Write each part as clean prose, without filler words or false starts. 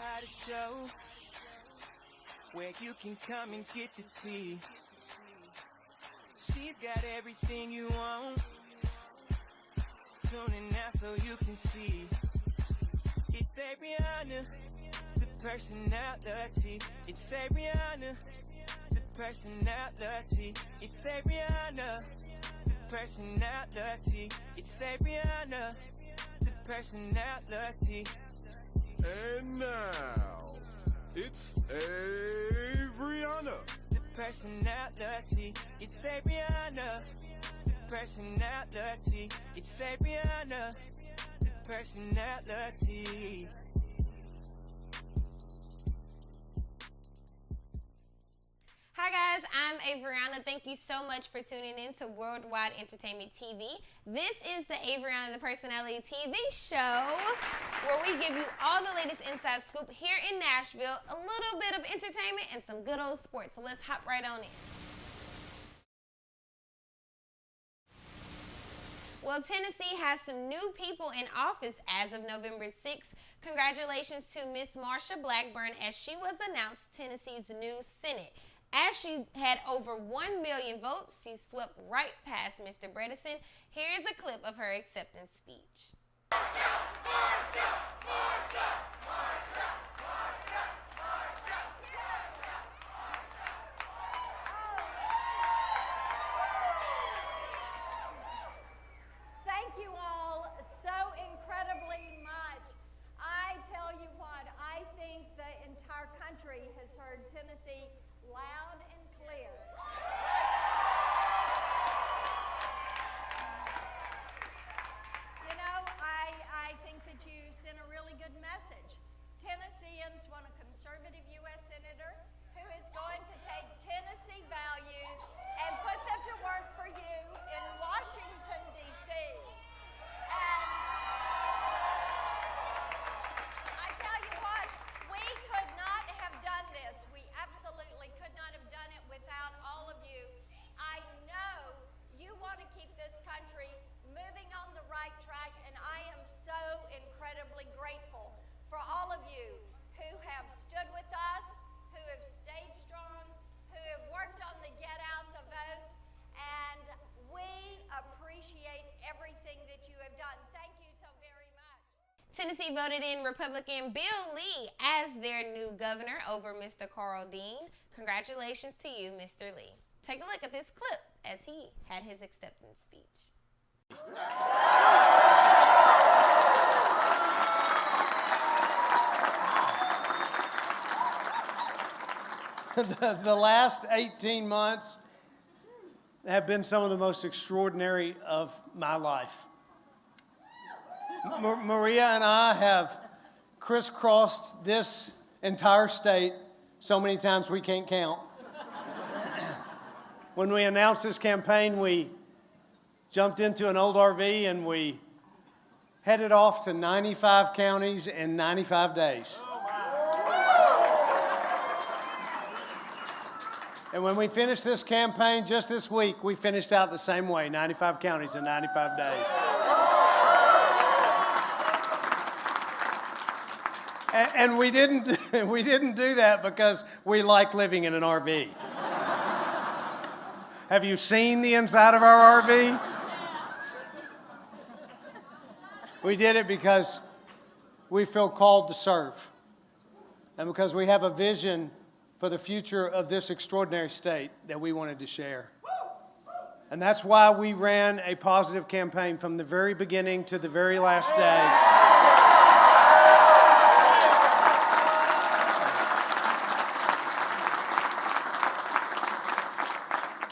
got a show where you can come and get the tea. She's got everything you want. Tune in now so you can see. It's Averianna, the personality. It's Averianna, the personality. It's Averianna, the personality. It's Averianna, the personality. And now, it's Averianna. The personality. It's Averianna, the personality. It's Averianna, the personality. Hi guys, I'm Averianna. Thank you so much for tuning in to Worldwide Entertainment TV. This is the Averianna the Personality TV show where we give you all the latest inside scoop here in Nashville, a little bit of entertainment and some good old sports. So let's hop right on in. Well, Tennessee has some new people in office as of November 6th. Congratulations to Miss Marsha Blackburn as she was announced Tennessee's new Senate. As she had over 1 million votes, she swept right past Mr. Bredesen. Here's a clip of her acceptance speech. Marsha, Marsha, Marsha, Marsha, Marsha, Marsha, Marsha, Thank you all so incredibly much. I tell you what, I think the entire country has heard Tennessee loud and clear. You know, I think that you sent a really good message. Tennesseans want a conservative U.S. senator who is going to take Tennessee values and put them to work for you in Washington, D.C. And I tell you what, we could not have done this. We absolutely could not have done it without all of you. I know you want to keep this country moving on the right track, and I am so incredibly grateful for all of you who have stood with us, who have stayed strong, who have worked on the get out the vote, and we appreciate everything that you have done. Thank you so very much. Tennessee voted in Republican Bill Lee as their new governor over Mr. Carl Dean. Congratulations to you, Mr. Lee. Take a look at this clip as he had his acceptance speech. The last 18 months have been some of the most extraordinary of my life. Maria and I have crisscrossed this entire state so many times we can't count. When we announced this campaign, we jumped into an old RV and we headed off to 95 counties in 95 days. And when we finished this campaign just this week, we finished out the same way, 95 counties in 95 days. And we didn't do that because we like living in an RV. Have you seen the inside of our RV? We did it because we feel called to serve, and because we have a vision for the future of this extraordinary state that we wanted to share. And that's why we ran a positive campaign from the very beginning to the very last day.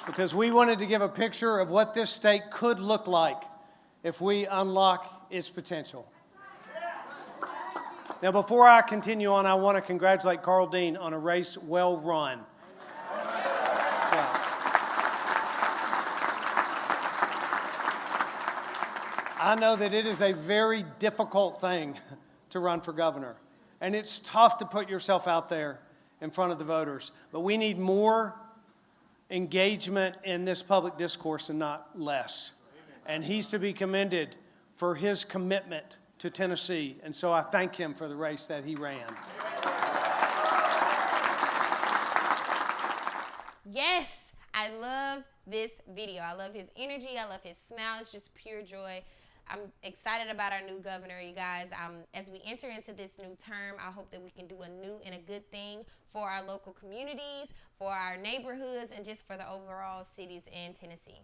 Because we wanted to give a picture of what this state could look like if we unlock its potential. Now, before I continue on, I want to congratulate Carl Dean on a race well run. I know that it is a very difficult thing to run for governor, and it's tough to put yourself out there in front of the voters, but we need more engagement in this public discourse and not less. And he's to be commended for his commitment to Tennessee, and so I thank him for the race that he ran. Yes, I love this video. I love his energy. I love his smile. It's just pure joy. I'm excited about our new governor, you guys. As we enter into this new term, I hope that we can do a new and a good thing for our local communities, for our neighborhoods, and just for the overall cities in Tennessee.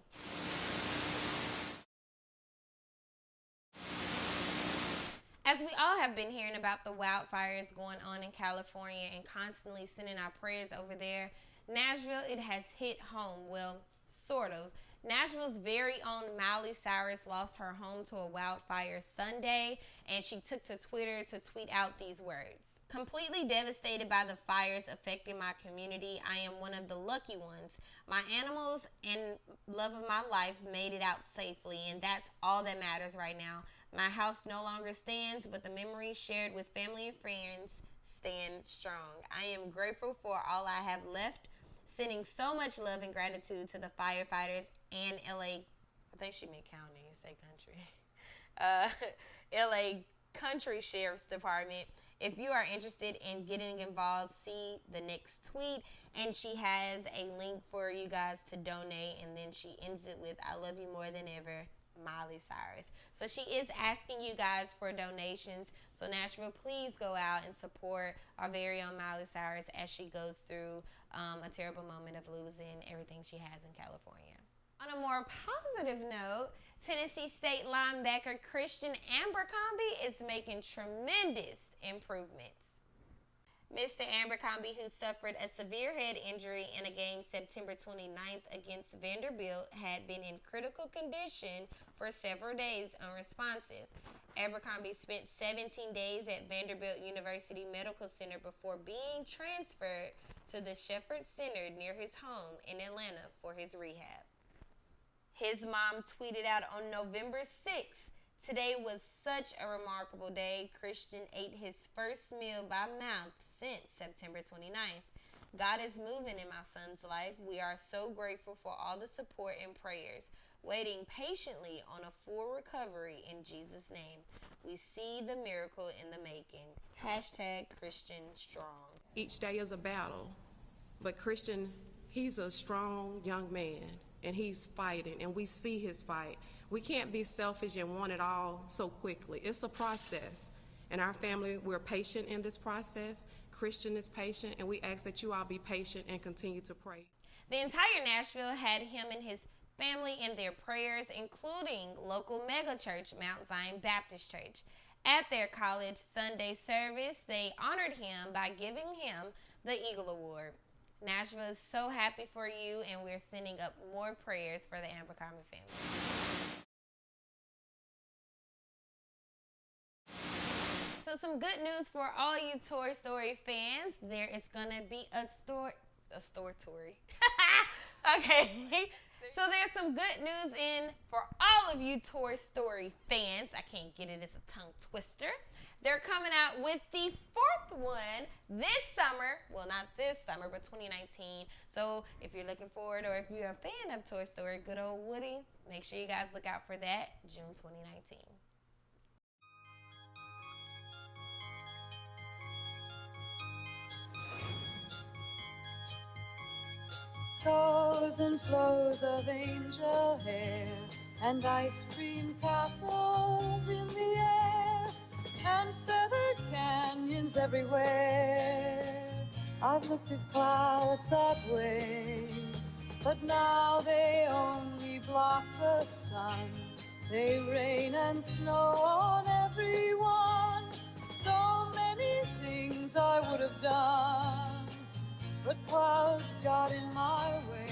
As we all have been hearing about the wildfires going on in California and constantly sending our prayers over there, Nashville, it has hit home. Well, sort of. Nashville's very own Miley Cyrus lost her home to a wildfire Sunday, and she took to Twitter to tweet out these words. Completely devastated by the fires affecting my community, I am one of the lucky ones. My animals and love of my life made it out safely, and that's all that matters right now. My house no longer stands, but the memories shared with family and friends stand strong. I am grateful for all I have left. Sending so much love and gratitude to the firefighters and LA, I think she meant county, say country, LA Country Sheriff's Department. If you are interested in getting involved, see the next tweet, and she has a link for you guys to donate, and then she ends it with, I love you more than ever, Miley Cyrus. So she is asking you guys for donations. So Nashville, please go out and support our very own Miley Cyrus as she goes through a terrible moment of losing everything she has in California. On a more positive note, Tennessee State linebacker Christian Abercrombie is making tremendous improvements. Mr. Abercrombie, who suffered a severe head injury in a game September 29th against Vanderbilt, had been in critical condition for several days unresponsive. Abercrombie spent 17 days at Vanderbilt University Medical Center before being transferred to the Shepherd Center near his home in Atlanta for his rehab. His mom tweeted out on November 6th, "Today was such a remarkable day. Christian ate his first meal by mouth since September 29th. God is moving in my son's life. We are so grateful for all the support and prayers. Waiting patiently on a full recovery in Jesus' name. We see the miracle in the making. Hashtag Christian Strong." Each day is a battle, but Christian, he's a strong young man, and he's fighting, and we see his fight. We can't be selfish and want it all so quickly. It's a process, and our family, we're patient in this process. Christian is patient, and we ask that you all be patient and continue to pray. The entire Nashville had him and his family in their prayers, including local megachurch Mount Zion Baptist Church. At their college Sunday service, they honored him by giving him the Eagle Award. Nashville is so happy for you, and we're sending up more prayers for the Abercrombie family. So some good news for all you Toy Story fans. There is going to be a store Tory. Okay. So there's some good news in for all of you Toy Story fans. I can't get it. It's a tongue twister. They're coming out with the fourth one this summer. Well, not this summer, but 2019. So if you're looking forward, or if you're a fan of Toy Story, good old Woody, make sure you guys look out for that June 2019. Flows and flows of angel hair and ice cream castles in the air and feathered canyons everywhere. I've looked at clouds that way, but now they only block the sun. They rain and snow on everyone. So many things I would have done, but clouds got in my way.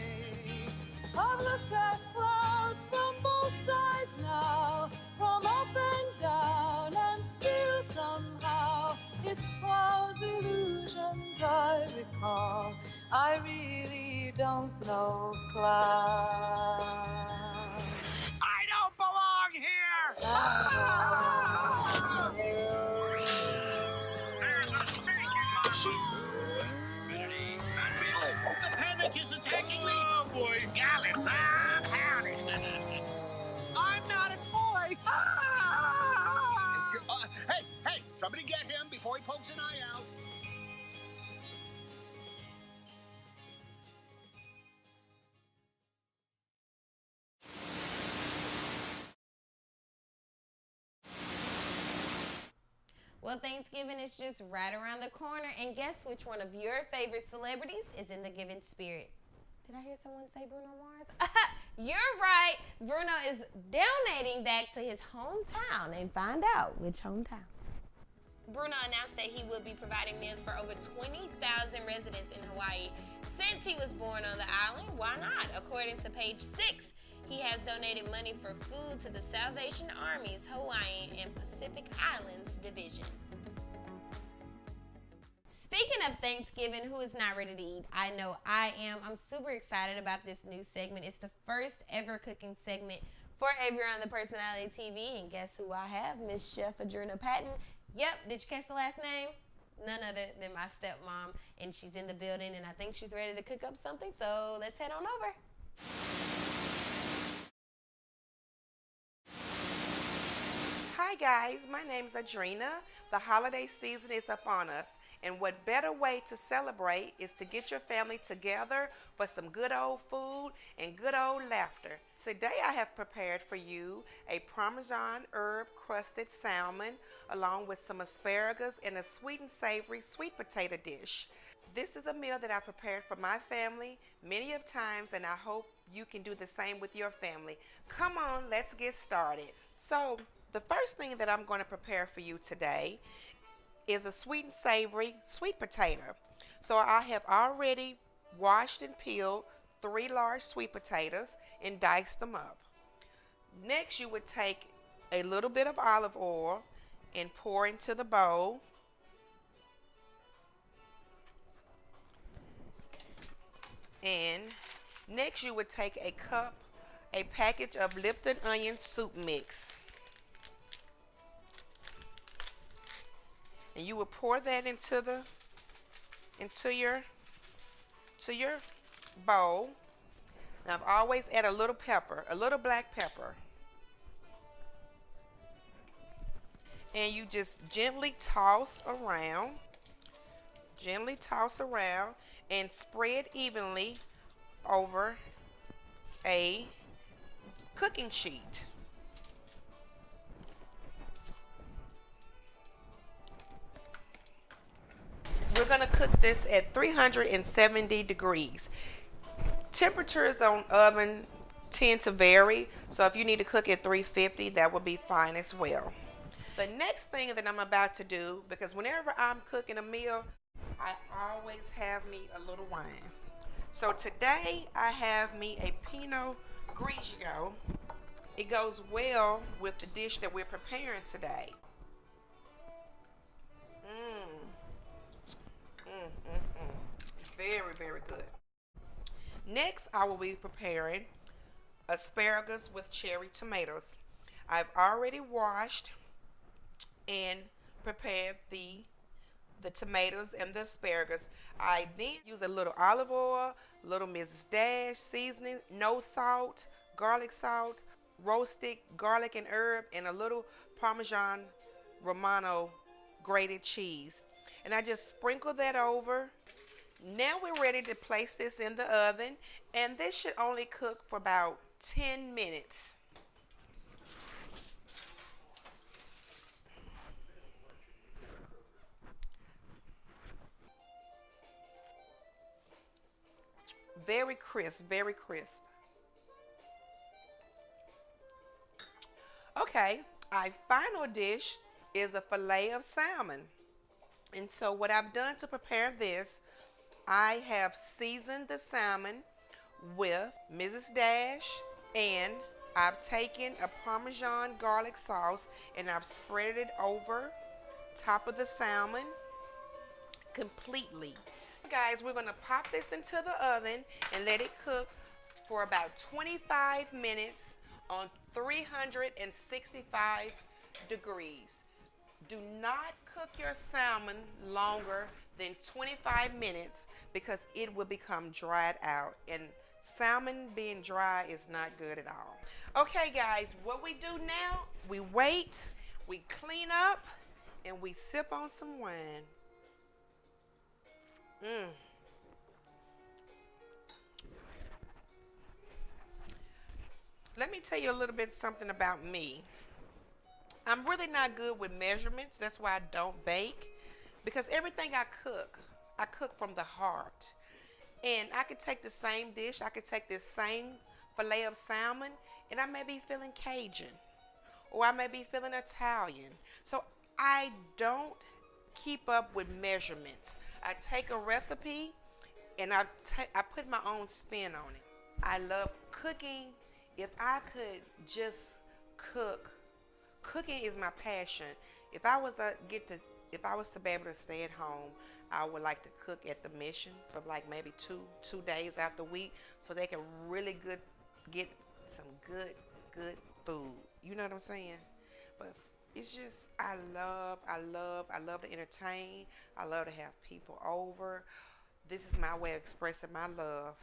I've looked at clouds from both sides now, from up and down, and still somehow it's clouds' illusions I recall. I really don't know clouds. I don't belong here! There's a snake in my shoe. The panic is attacking me. Oh boy. Gallons, I'm howdy. I'm not a toy! Hey, somebody get him before he pokes an eye out. Well, Thanksgiving is just right around the corner, and guess which one of your favorite celebrities is in the giving spirit? Did I hear someone say Bruno Mars? You're right. Bruno is donating back to his hometown, and find out which hometown. Bruno announced that he will be providing meals for over 20,000 residents in Hawaii. Since he was born on the island, why not? According to page 6, he has donated money for food to the Salvation Army's Hawaii and Pacific Islands Division. Speaking of Thanksgiving, who is not ready to eat? I know I am. I'm super excited about this new segment. It's the first ever cooking segment for Averianna the Personality TV. And guess who I have? Miss Chef Averianna Patton. Yep, did you catch the last name? None other than my stepmom. And she's in the building, and I think she's ready to cook up something. So let's head on over. Hi guys, my name is Adrena. The holiday season is upon us, and what better way to celebrate is to get your family together for some good old food and good old laughter. Today I have prepared for you a Parmesan herb crusted salmon along with some asparagus and a sweet and savory sweet potato dish. This is a meal that I prepared for my family many of times, and I hope you can do the same with your family. Come on, let's get started. So the first thing that I'm going to prepare for you today is a sweet and savory sweet potato. So I have already washed and peeled 3 large sweet potatoes and diced them up. Next, you would take a little bit of olive oil and pour into the bowl. And next, you would take a package of Lipton onion soup mix. And you will pour that into your bowl. Now I've always add a little pepper, a little black pepper. And you just gently toss around and spread evenly over a cooking sheet. We're going to cook this at 370 degrees. Temperatures on oven tend to vary, so if you need to cook at 350, that would be fine as well. The next thing that I'm about to do, because whenever I'm cooking a meal, I always have me a little wine. So today I have me a Pinot Grigio. It goes well with the dish that we're preparing today. Very, very good. Next, I will be preparing asparagus with cherry tomatoes. I've already washed and prepared the tomatoes and the asparagus. I then use a little olive oil, little Mrs. Dash seasoning, no salt, garlic salt, roasted garlic and herb, and a little Parmesan Romano grated cheese. And I just sprinkle that over. Now we're ready to place this in the oven, and this should only cook for about 10 minutes. Very crisp, very crisp. Okay, our final dish is a fillet of salmon. And so what I've done to prepare this, I have seasoned the salmon with Mrs. Dash, and I've taken a Parmesan garlic sauce and I've spread it over top of the salmon completely. Guys, we're going to pop this into the oven and let it cook for about 25 minutes on 365 degrees. Do not cook your salmon longer than 25 minutes because it will become dried out, and salmon being dry is not good at all. Okay guys, what we do now, we wait, we clean up, and we sip on some wine. Let me tell you a little bit something about me. I'm really not good with measurements. That's why I don't bake. Because everything I cook from the heart. And I could take the same dish, I could take this same filet of salmon, and I may be feeling Cajun. Or I may be feeling Italian. So I don't keep up with measurements. I take a recipe and I put my own spin on it. I love cooking. If I could just cook, cooking is my passion. If I was to be able to stay at home, I would like to cook at the Mission for like maybe two days out the week, so they can really get some good food. You know what I'm saying? But it's just I love to entertain. I love to have people over. This is my way of expressing my love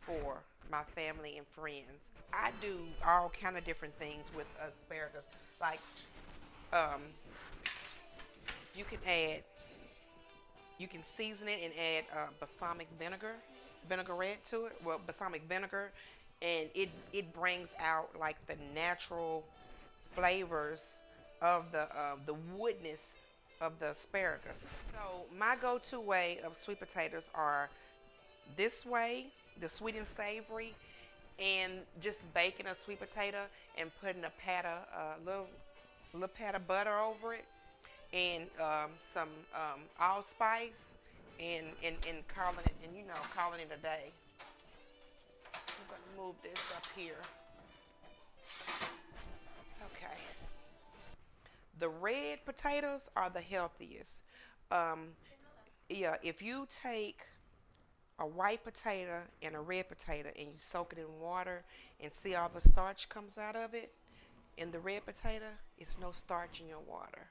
for my family and friends. I do all kind of different things with asparagus. Like you can season it and add balsamic vinaigrette to it. Well, balsamic vinegar, and it brings out like the natural flavors of the woodness of the asparagus. So my go-to way of sweet potatoes are this way, the sweet and savory, and just baking a sweet potato and putting a little pat of butter over it, and some allspice, and calling it a day. I'm gonna move this up here. Okay. The red potatoes are the healthiest. If you take a white potato and a red potato and you soak it in water and see all the starch comes out of it, in the red potato, it's no starch in your water.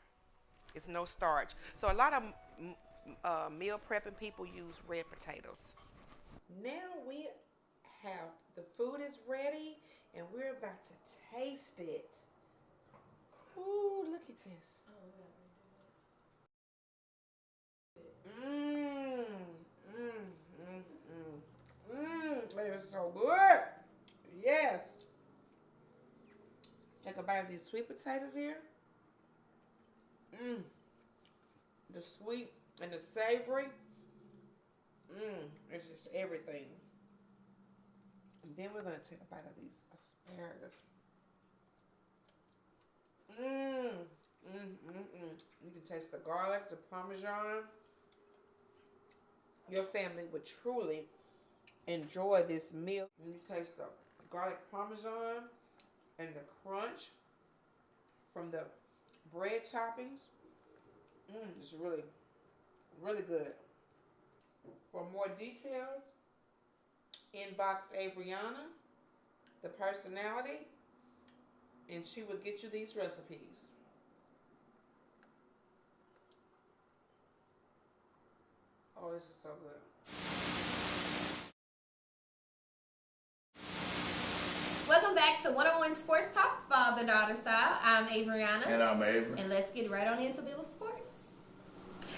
It's no starch. So a lot of meal prepping people use red potatoes. Now we have, the food is ready and we're about to taste it. Ooh, look at this. It is so good. Yes. Take a bite of these sweet potatoes here. The sweet and the savory. It's just everything. And then we're going to take a bite of these asparagus. You can taste the garlic, the Parmesan. Your family would truly enjoy this meal. You taste the garlic Parmesan and the crunch from the bread toppings. It's really, really good. For more details, inbox Averianna the Personality, and she will get you these recipes. Oh, this is so good. Welcome back to 101 Sports Talk, father-daughter style. I'm Averianna. And I'm Avery. And let's get right on into little sports.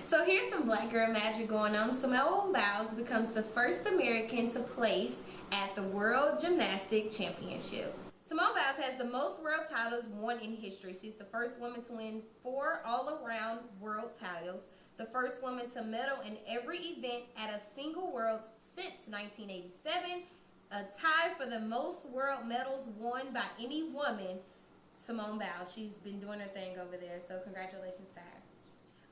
So here's some black girl magic going on. Simone Biles becomes the first American to place at the World Gymnastic Championship. Simone Biles has the most world titles won in history. She's the first woman to win 4 all-around world titles, the first woman to medal in every event at a single Worlds since 1987, a tie for the most world medals won by any woman, Simone Biles. She's been doing her thing over there, so congratulations to her.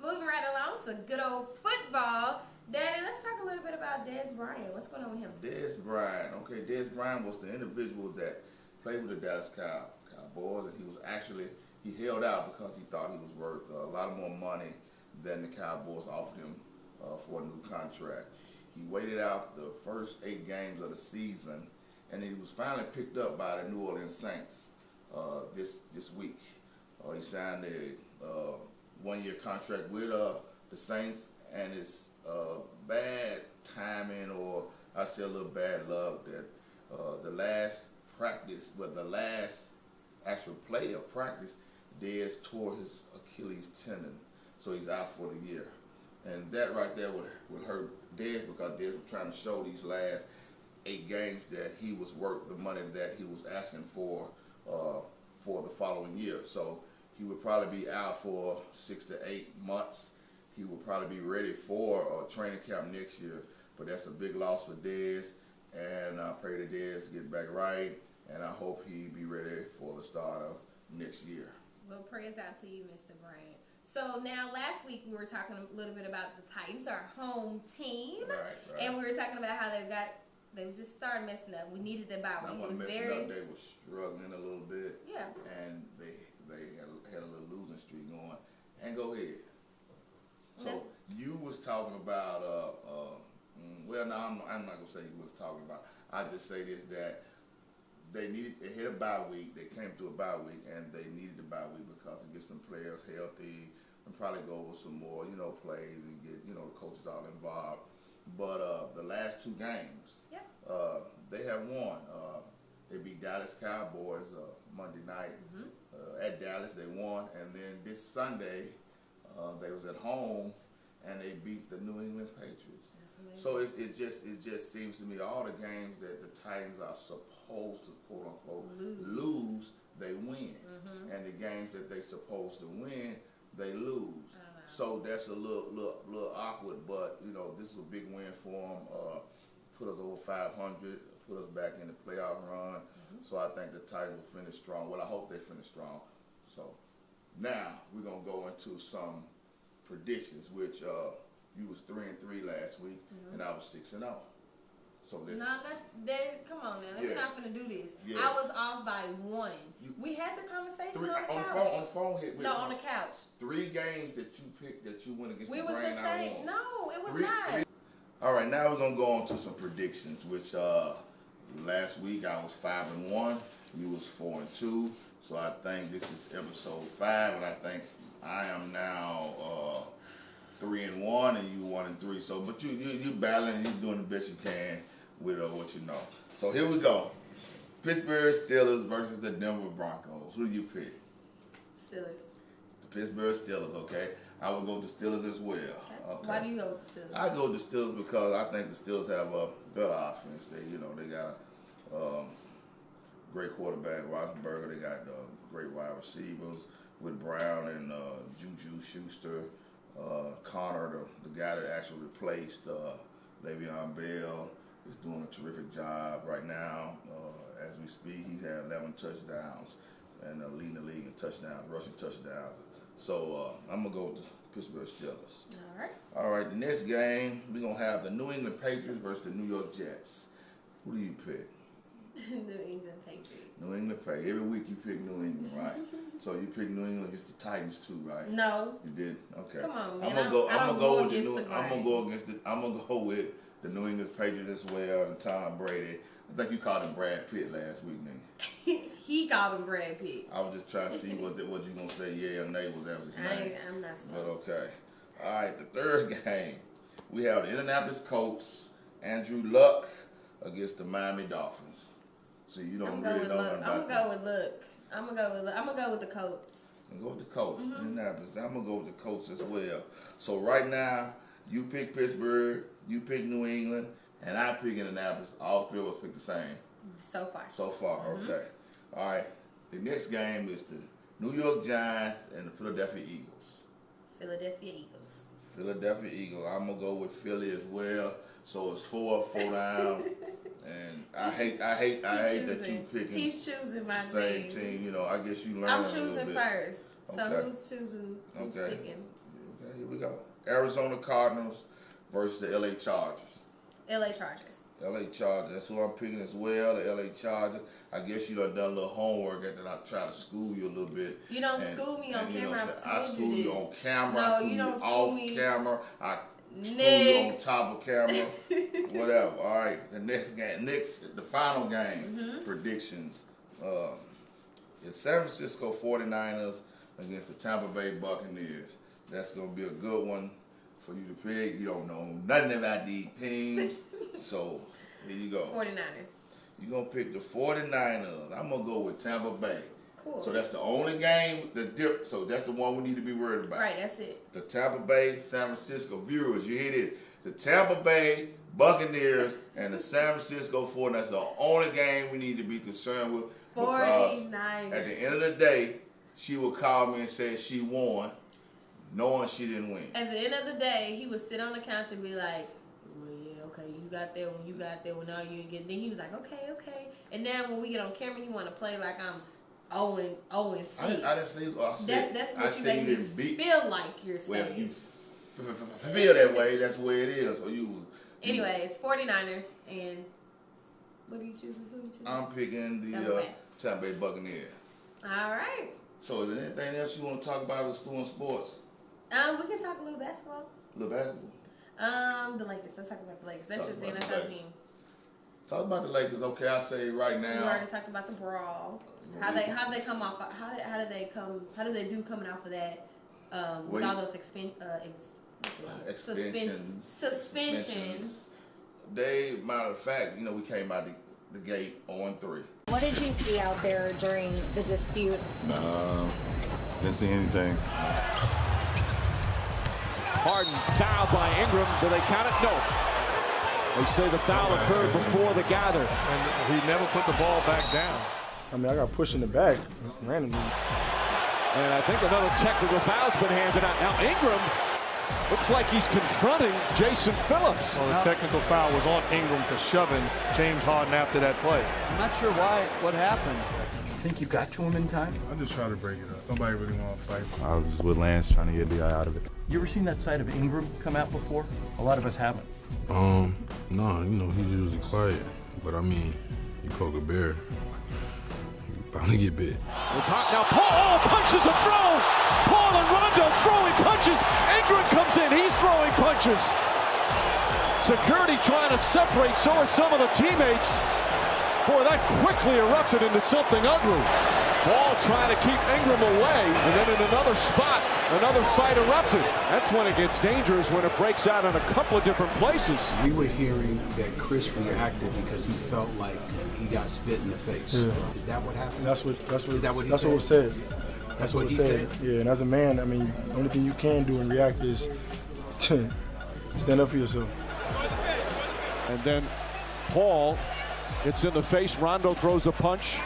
Moving right along to good old football. Daddy, let's talk a little bit about Dez Bryant. What's going on with him? Dez Bryant. Okay, Dez Bryant was the individual that played with the Dallas Cowboys, and he held out because he thought he was worth a lot more money than the Cowboys offered him for a new contract. He waited out the first 8 games of the season, and he was finally picked up by the New Orleans Saints this week. He signed a 1-year contract with the Saints, and it's bad timing, or I say a little bad luck, that the last actual play of practice, Dez tore his Achilles tendon, so he's out for the year. And that right there would hurt Dez, because Dez was trying to show these last 8 games that he was worth the money that he was asking for the following year. So He would probably be out for 6 to 8 months. He will probably be ready for a training camp next year. But that's a big loss for Dez, and I pray that Dez get back right, and I hope he be ready for the start of next year. Well, prayers out to you, Mr. Brand. So now, last week we were talking a little bit about the Titans, our home team, Right. and we were talking about how they just started messing up. We needed the bye week. Not It was messing very up. They were struggling a little bit. Yeah. And they had a little losing streak going. And go ahead. So you was talking about well, no, I'm not gonna say you was talking about. I just say this, that they hit a bye week. They came to a bye week, and they needed a bye week because to get some players healthy and probably go over some more, plays and get the coaches all involved. But the last 2 games, they have won. They beat Dallas Cowboys Monday night at Dallas. They won, and then this Sunday they was at home and they beat the New England Patriots. So it just seems to me all the games that the Titans are supposed to quote unquote lose, they win, and the games that they supposed to win, they lose. So that's a little awkward, but this is a big win for them. Put us over 500, put us back in the playoff run. So I think the Titans will finish strong. Well, I hope they finish strong. So now we're gonna go into some predictions, which you was 3-3 last week, and I was 6-0. So come on now. We're not finna do this. Yeah. I was off by 1. We had the conversation on the couch. On the phone hit. No, on the couch. 3 games that you picked that you went against We the was grain. the same. No, it was not. 3. All right, now we're gonna go on to some predictions. Which last week I was 5-1. You was 4-2. So I think this is episode 5, and I think I am now 3-1, and you 1-3. So, but you battling, you doing the best you can with what you know. So here we go. Pittsburgh Steelers versus the Denver Broncos. Who do you pick? Steelers. The Pittsburgh Steelers. Okay, I would go with the Steelers as well. Okay. Why do you go with the Steelers? I go with the Steelers because I think the Steelers have a better offense. They got a great quarterback, Roethlisberger. They got great wide receivers with Brown and Juju Schuster. Connor, the guy that actually replaced Le'Veon Bell, is doing a terrific job right now. As we speak, he's had 11 touchdowns and leading the league in touchdowns, rushing touchdowns. So I'm going to go with the Pittsburgh Steelers. All right, the next game, we're going to have the New England Patriots versus the New York Jets. Who do you pick? New England Patriots. New England Patriots. Every week you pick New England, right? So you pick New England against the Titans too, right? No. You did? Okay. Come on, man. I'm gonna go with the New England Patriots as well, and Tom Brady. I think you called him Brad Pitt last week, didn't you? He called him Brad Pitt. I was just trying to see what you gonna say, yeah or nay, was that his name? I'm not smart. But okay. All right, the third game. We have the Indianapolis Colts, Andrew Luck against the Miami Dolphins. So you don't really know nothing about that. I'm gonna go with the Colts. Go with the Colts, Indianapolis. I'm gonna go with the Colts as well. So right now, you pick Pittsburgh, you pick New England, and I pick Indianapolis. All 3 of us pick the same. So far. Okay. All right. The next game is the New York Giants and the Philadelphia Eagles. Philadelphia Eagles. I'm gonna go with Philly as well. So it's 4 down. And I hate that you picking He's choosing my same team. I guess you learn. I'm a little choosing bit. first. So Okay. who's choosing? Who's Okay. picking? Okay, here we go. Arizona Cardinals versus the LA Chargers. LA Chargers. LA Chargers. That's who I'm picking as well. The LA Chargers. I guess you done a little homework after I try to school you a little bit. You don't school me on camera. I school you on camera. No, you don't school me off camera. I school you on top of camera. Whatever. All right. The next game. The final game. Predictions. It's San Francisco 49ers against the Tampa Bay Buccaneers. That's going to be a good one for you to pick. You don't know nothing about these teams. So, here you go. 49ers. You're going to pick the 49ers. I'm going to go with Tampa Bay. Cool. So, that's the only game. So, that's the one we need to be worried about. Right, that's it. The Tampa Bay, San Francisco. Viewers, you hear this. The Tampa Bay Buccaneers and the San Francisco 49ers. That's the only game we need to be concerned with. 49ers. At the end of the day, she would call me and say she won, knowing she didn't win. At the end of the day, he would sit on the couch and be like, well, yeah, okay, you got that one, now you ain't getting. Then he was like, okay. And then when we get on camera, he want to play like I'm 0-6. I didn't say. That's what you make me feel like you're saying. Well, if you feel that way, that's the way it is. Or Anyways, 49ers, and what are you choosing? Who are you choosing? I'm picking the Tampa Bay Buccaneers. All right. So is there anything else you want to talk about with school and sports? We can talk a little basketball. The Lakers. Let's talk about the Lakers. That's just our team. Talk about the Lakers. Okay, I'll say right now. We already talked about the brawl. How they come off? How did they come? How do they do coming off of that? With all those suspensions. Matter of fact, we came out the gate 0-3. What did you see out there during the dispute? Didn't see anything. Harden fouled by Ingram. Do they count it? No. They say the foul occurred before the gather. And he never put the ball back down. I mean, I got pushed in the back randomly. And I think another technical foul's been handed out. Now Ingram looks like he's confronting Jason Phillips. Well, the technical foul was on Ingram for shoving James Harden after that play. I'm not sure what happened. You think you got to him in time? I just try to break it up. Nobody really want to fight. I was just with Lance trying to get the guy out of it. You ever seen that side of Ingram come out before? A lot of us haven't. No, he's usually quiet. But I mean, you poke a bear, you bound to get bit. It's hot now. Paul punches a throw. Paul and Rondo throwing punches. Ingram comes in. He's throwing punches. Security trying to separate. So are some of the teammates. Boy, that quickly erupted into something ugly. Ball trying to keep Ingram away, and then in another spot, another fight erupted. That's when it gets dangerous, when it breaks out in a couple of different places. We were hearing that Chris reacted because he felt like he got spit in the face. Yeah. Is that what happened? That's what he said. That's what he said. Yeah, and as a man, I mean, the only thing you can do and react is to stand up for yourself. And then Paul gets in the face. Rondo throws a punch.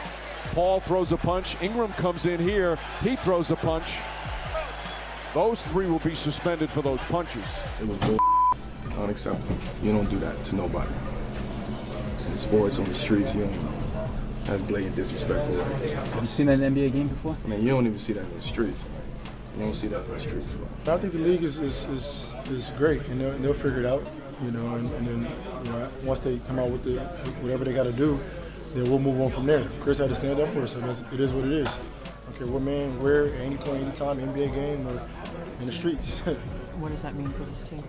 Paul throws a punch. Ingram comes in here. He throws a punch. Those three will be suspended for those punches. It was unacceptable. You don't do that to nobody. In sports, on the streets, that's blatant disrespectful. Have you seen that in an NBA game before? I mean, you don't even see that in the streets. You don't see that in the streets. I think the league is great, and they'll figure it out. And then once they come out with whatever they got to do, then we'll move on from there. Chris had to stand up for us, so it is what it is. Okay, what man, where, at any point, anytime, NBA game or in the streets. What does that mean for this team?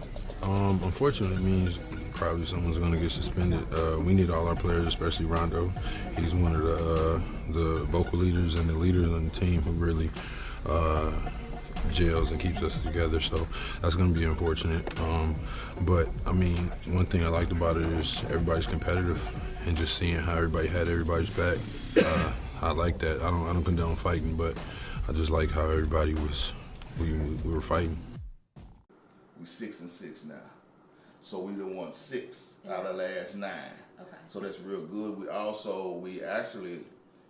Unfortunately, it means probably someone's going to get suspended. We need all our players, especially Rondo. He's one of the vocal leaders and the leaders on the team who really gels and keeps us together, so that's going to be unfortunate. But I mean, one thing I liked about it is everybody's competitive, and just seeing how everybody had everybody's back. I like that. I don't condone fighting, but I just like how everybody was. We were fighting. We're 6-6 now, so we done won 6 out of the last 9. Okay. So that's real good. We actually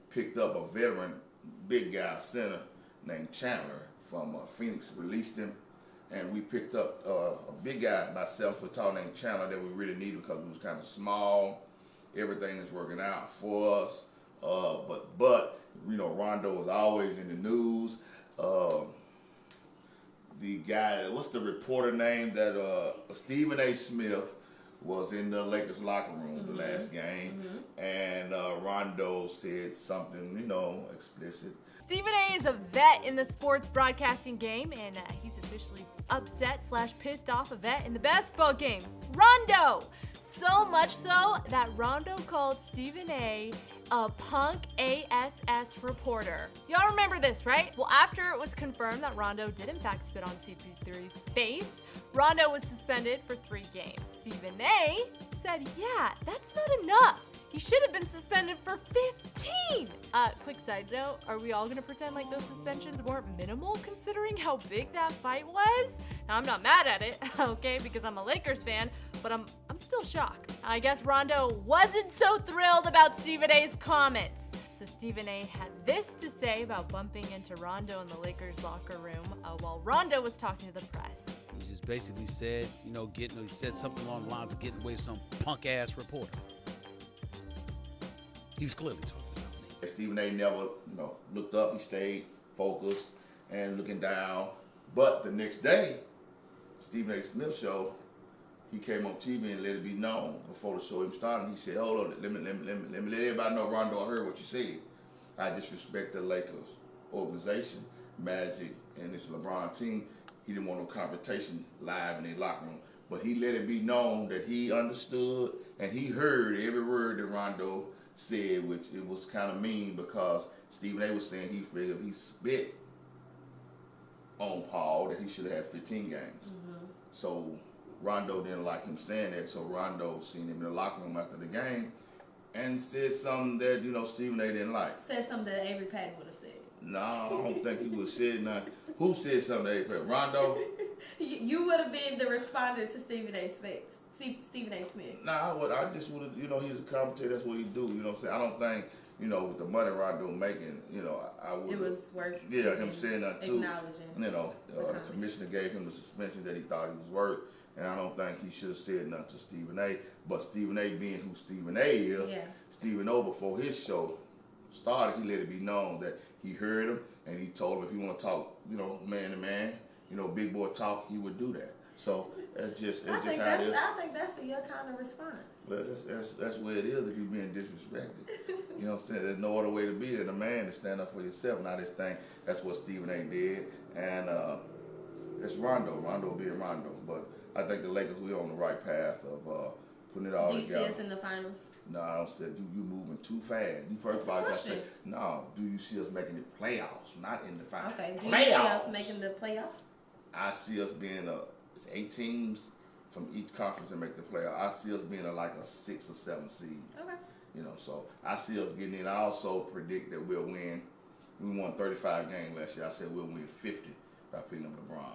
picked up a veteran, big guy center named Chandler from Phoenix. Released him, and we picked up a big guy, about 7 foot tall, named Chandler, that we really needed because he was kind of small. Everything is working out for us, but Rondo is always in the news. The guy, what's the reporter name that Stephen A. Smith was in the Lakers locker room the last game, and Rondo said something, explicit. Stephen A. is a vet in the sports broadcasting game, and he's officially upset/pissed off a vet in the basketball game, Rondo. So much so that Rondo called Stephen A. punk ASS reporter. Y'all remember this, right? Well, after it was confirmed that Rondo did in fact spit on CP3's face, Rondo was suspended for 3 games. Stephen A. said, yeah, that's not enough. He should have been suspended for 15. Quick side note, are we all gonna pretend like those suspensions weren't minimal considering how big that fight was? Now, I'm not mad at it, okay, because I'm a Lakers fan, but I'm still shocked. I guess Rondo wasn't so thrilled about Stephen A's comments. So Stephen A. had this to say about bumping into Rondo in the Lakers locker room while Rondo was talking to the press. He just basically said, he said something along the lines of getting away with some punk-ass reporter. He was clearly talking about me. Stephen A. never, looked up. He stayed focused and looking down. But the next day, Stephen A. Smith show, he came on TV and let it be known before the show even started. He said, hold on, let me let everybody know, Rondo, I heard what you said. I disrespect the Lakers organization, Magic, and this LeBron team. He didn't want no confrontation live in their locker room. But he let it be known that he understood and he heard every word that Rondo said, which it was kind of mean because Stephen A. was saying he figured if he spit on Paul that he should have had 15 games. Mm-hmm. So Rondo didn't like him saying that, so Rondo seen him in the locker room after the game and said something that, Stephen A. didn't like. Said something that Avery Patton would have said. No, I don't think he would have said nothing. Who said something to Avery Patton? Rondo? You would have been the responder to Stephen A. Smith. Stephen A. Smith. Nah, I just would have, he's a commentator, that's what he do, you know what I'm saying? I don't think, with the money Rondo making, I would. It was worse. Yeah, him saying that too. Acknowledging. The commissioner gave him the suspension that he thought he was worth. And I don't think he should have said nothing to Stephen A. But Stephen A. being who Stephen A. is, Stephen O. before his show started, he let it be known that he heard him and he told him if he want to talk, man to man, big boy talk, he would do that. So that's just how it is. I think that's your kind of response. Well, that's where it is if you're being disrespected. You know what I'm saying? There's no other way to be than a man to stand up for yourself. And I just think that's what Stephen A. did. And it's Rondo being Rondo. But I think the Lakers, we're on the right path of putting it all together. Do you see us in the finals? No, I don't say you moving too fast. You first of all got to say, no, do you see us making the playoffs, not in the finals? Okay, do you see us making the playoffs? I see us being 8 teams from each conference and make the playoffs. I see us being like a 6 or 7 seed. Okay. So I see us getting in. I also predict that we'll win. We won 35 games last year. I said we'll win 50 by beating LeBron. All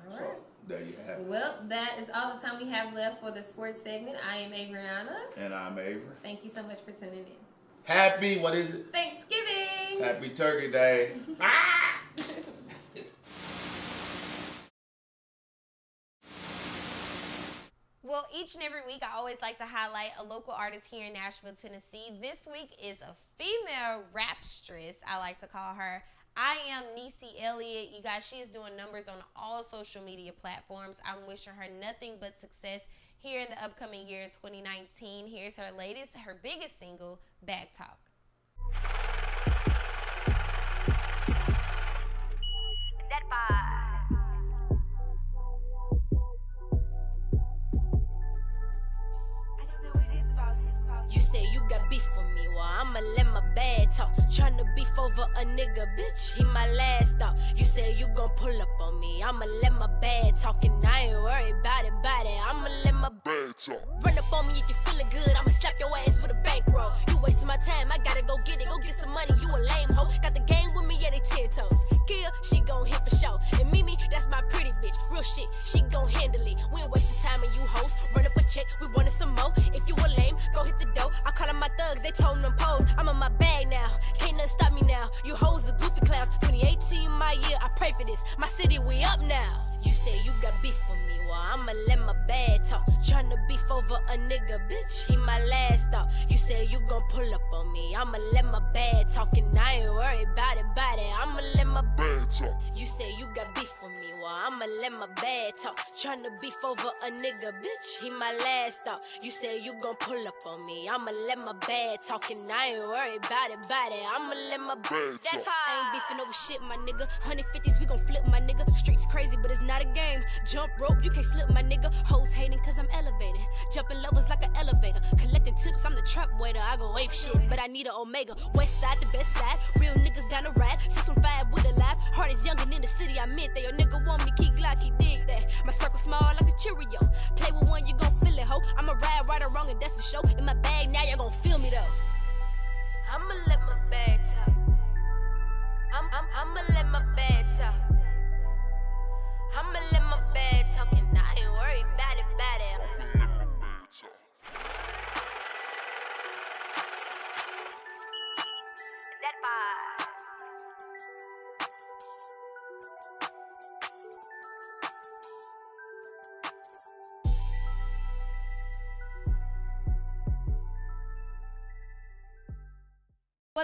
right. So there you have it. Well, that is all the time we have left for the sports segment. I am Averianna. And I'm Avery. Thank you so much for tuning in. Happy, what is it? Thanksgiving. Happy Turkey Day. Well, each and every week, I always like to highlight a local artist here in Nashville, Tennessee. This week is a female rapstress, I like to call her. I am Niecy Elliott. You guys, she is doing numbers on all social media platforms. I'm wishing her nothing but success here in the upcoming year, 2019. Here's her latest, her biggest single, Back Talk. That vibe. You say you got beef with me, well I'ma let my bad talk. Tryna beef over a nigga, bitch, he my last thought. You say you gon' pull up on me, I'ma let my bad talk. And I ain't worried about it, I'ma let my bad talk. Run up on me if you feeling good, I'ma slap your ass with a bankroll. You wasting my time, I gotta go get it, go get some money, you a lame hoe. Got the game with me, yeah they 10 toes. Kia, she gon' hit for sure. And Mimi, that's my pretty bitch, real shit, she gon' handle it. We ain't wasting time on you hoes, run up a check, we wanted some more. If you a lame, go hit the dough. I call them my thugs, they told them pose. I'm in my bag now, can't nothing stop me now. You hoes are goofy clowns. 2018 my year, I pray for this. My city, we up now. You say you got beef with me, well I'ma let my bad talk. Tryna beef over a nigga, bitch, he my last thought. You say you gon' pull up on me, I'ma let my bad talk. And I ain't worried about it, I'ma let my bad talk. You say you got beef with me, well I'ma let my bad talk. Tryna beef over a nigga, bitch, he my last thought. You say you gon' pull up on me, I'ma let my bad talk. And I ain't worried about it, I'ma let my bad talk. I ain't beefing over shit, my nigga. 150s, we gon' flip, my nigga. Streets crazy, but it's not a game. Jump rope, you can't slip, my nigga. Hoes hating cause I'm elevated. Jumping levels like an elevator. Collecting tips, I'm the trap waiter. I go ape shit, but I need an omega. West side, the best side. Real niggas down the ride. 615 with a life. Heart is younger than the city I meant that. Your nigga want me, keep Glock, he dig that. My circle small like a Cheerio. Play with one, you gon' feel it, ho. I'ma ride right or wrong, and that's for sure. In my bag now, you gon' feel me though. I'ma let my bag talk. I'ma let my bag talk. I'ma let my bad talk, and I ain't worried about it, I'ma let my bad talk.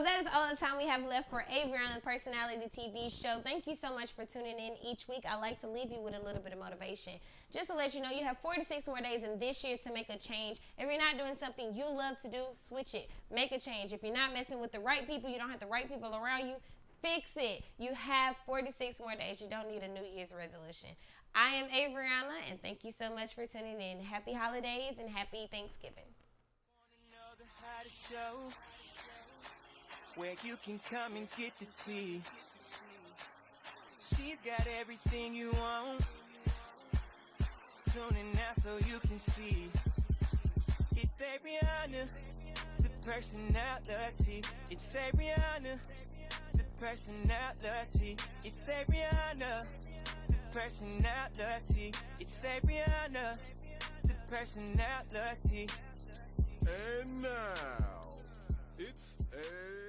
Well, that is all the time we have left for Averianna the Personality TV show. Thank you so much for tuning in each week. I like to leave you with a little bit of motivation. Just to let you know, you have 46 more days in this year to make a change. If you're not doing something you love to do, switch it. Make a change. If you're not messing with the right people, you don't have the right people around you, fix it. You have 46 more days. You don't need a New Year's resolution. I am Averianna, and thank you so much for tuning in. Happy holidays and happy Thanksgiving. Show where you can come and get the tea. She's got everything you want. Tune in now so you can see. It's Averianna, the personality. It's Averianna, the personality. It's Averianna, the personality. It's Averianna, the personality. And now, it's a